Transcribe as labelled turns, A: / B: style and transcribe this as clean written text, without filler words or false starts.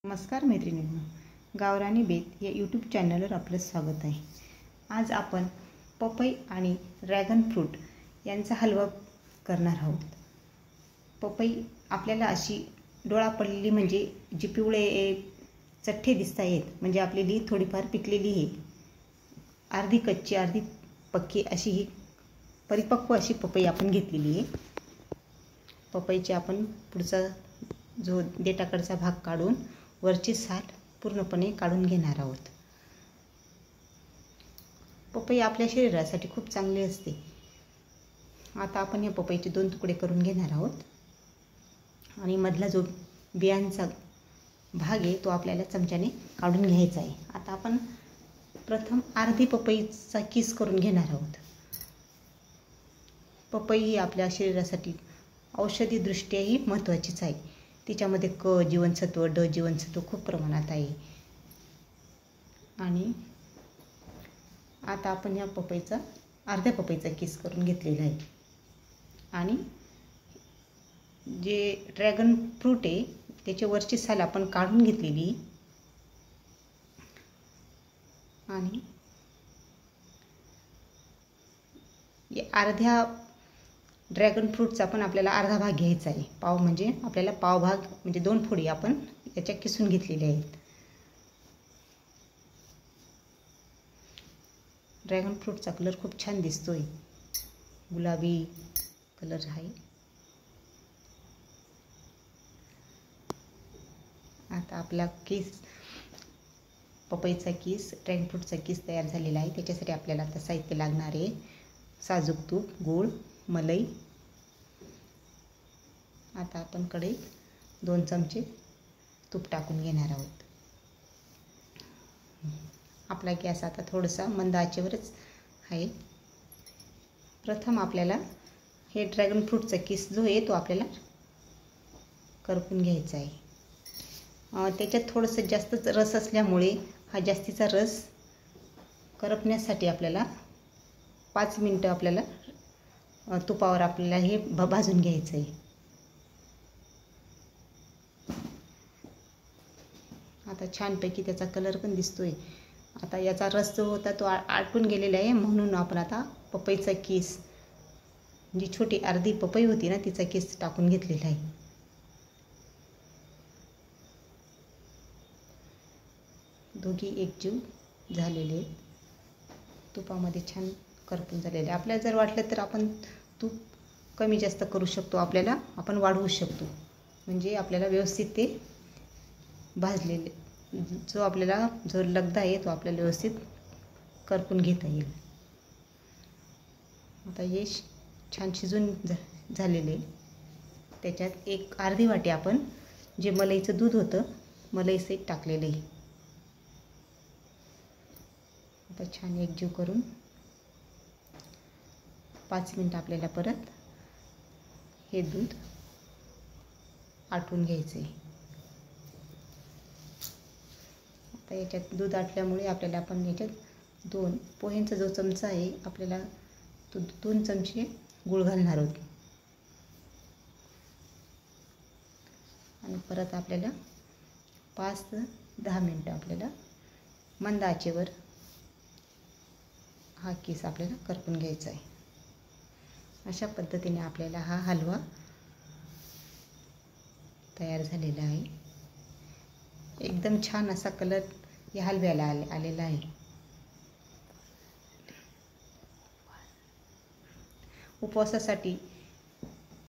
A: नमस्कार मैत्रिणींनो, गावरानी बेत या यूट्यूब चॅनलवर आपलं स्वागत आहे। आज आपण पपई आणि ड्रॅगन फ्रूट यांचा हलवा करणार आहोत। पपई आपल्याला अशी डोळा पडलेली म्हणजे जी पिवळे चठ्ठे दिसत आहेत, म्हणजे आपली थोडीफार पिकलेली आहे, अर्धी कच्ची अर्धी पक्की अशी ही परिपक्व अशी पपई आपण घेतलेली आहे। पपईचे आपण पुढचा जो देठाकडचा भाग काढून वरची साल पूर्णपणे काढून घेणार आहोत। पपई आपल्या शरीरासाठी खूप चांगली असते। आता आपण या पपईचे 2 तुकडे करून घेणार आहोत आणि मधला जो बियांचा भाग आहे तो आपल्याला चमच्याने काढून घ्यायचा आहे। आता आपण प्रथम अर्धी पपईचा किस करून घेणार आहोत। पपई ही आपल्या शरीरासाठी औषधी दृष्ट्याही महत्त्वाचीच आहे। तिच्यामध्ये क जीवनसत्व, ड जीवनसत्व खूप प्रमाणात आहे। आणि आता आपण या पपईचा अर्ध्या पपईचा किस करून घेतलेला आहे आणि जे ड्रॅगन फ्रूट आहे त्याची वरची साल आपण काढून घेतलेली आणि अर्ध्या ड्रॅगन फ्रूटचा पण आपल्याला अर्धा भाग घ्यायचा आहे। पाव म्हणजे आपल्याला पाव भाग म्हणजे 2 फोडी आपण याच्या किसून घेतलेल्या आहेत। ड्रॅगन फ्रूटचा कलर खूप छान दिसतोय, गुलाबी कलर आहे। आता आपला किस पपईचा किस ड्रॅगन फ्रूटचा किस तयार झालेला आहे। त्याच्यासाठी आपल्याला आता साहित्य लागणार आहे साजूक तूप, गूळ, मलाई। आता आपण कढईत 2 चमचे तूप टाकून घेणार आहोत। आपला गॅस आता थोडासा मंद आचेवरच आहे। प्रथम आपल्याला हे ड्रॅगन फ्रूटचा किस जो आहे तो आपल्याला करपून घ्यायचा आहे। त्याच्यात थोडंसं जास्तच रस असल्यामुळे हा जास्तीचा रस करपण्यासाठी आपल्याला 5 मिनिटं आपल्याला तुपावर आपल्याला हे भाजून घ्यायचं आहे। आता छानपैकी त्याचा कलर पण दिसतोय। आता याचा रस जो होता तो आटून गेलेला आहे, म्हणून आपण आता पपईचा किस जी छोटी अर्धी पपई होती ना तिचा किस टाकून घेतलेला आहे। दोघी एकजीव झालेले तुपामध्ये छान करपून झालेले। आपल्याला जर वाटलं तर आपण तूप कमी जास्त करू शकतो, आपल्याला आपण वाढवू शकतो, म्हणजे आपल्याला व्यवस्थित ते भाजलेले जो आपल्याला जो लगदा आहे तो आपल्याला व्यवस्थित करपून घेता येईल। आता हे छान शिजून झालेले त्याच्यात एक अर्धी वाटी आपण जे मलईचं दूध होतं मलई सहित टाकलेलं आहे। आता छान एकजीव करून 5 मिनिटं आपल्याला परत हे दूध आटवून घ्यायचं आहे। आता याच्यात दूध आटल्यामुळे आपल्याला आपण याच्यात 2 पोह्यांचा जो चमचा आहे आपल्याला तो 2 चमचे गूळ घालणार आहोत आणि परत आपल्याला 5 ते 10 मिनिटं आपल्याला मंद आचेवर हा किस आपल्याला करपून घ्यायचा आहे। अशा पद्धतीने आपल्याला हा हलवा तयार झालेला आहे। एकदम छान असा कलर या हलव्याला आलेला आहे। उपवासासाठी